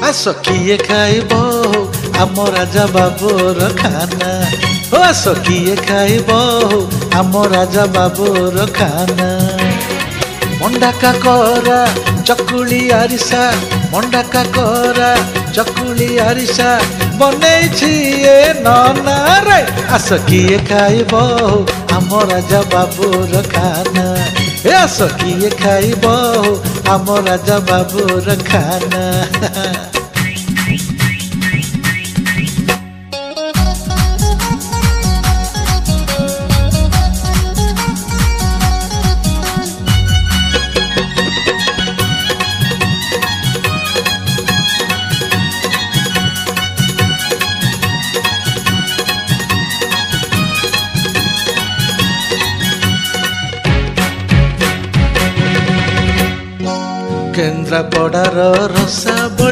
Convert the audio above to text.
आस किए खाइब आम राजा बाबूर खाना ओ आस किए खाइब आम राजा बाबूर खाना मंडा काकरा चकुली आरिसा मंडा काकरा चकुली आरिसा बनैछि ए नना रे आस किए खाइब आम राजा बाबूर खाना ए आस किए खाइब आम राजा बाबूर खाना केन्द्रापड़ार रसा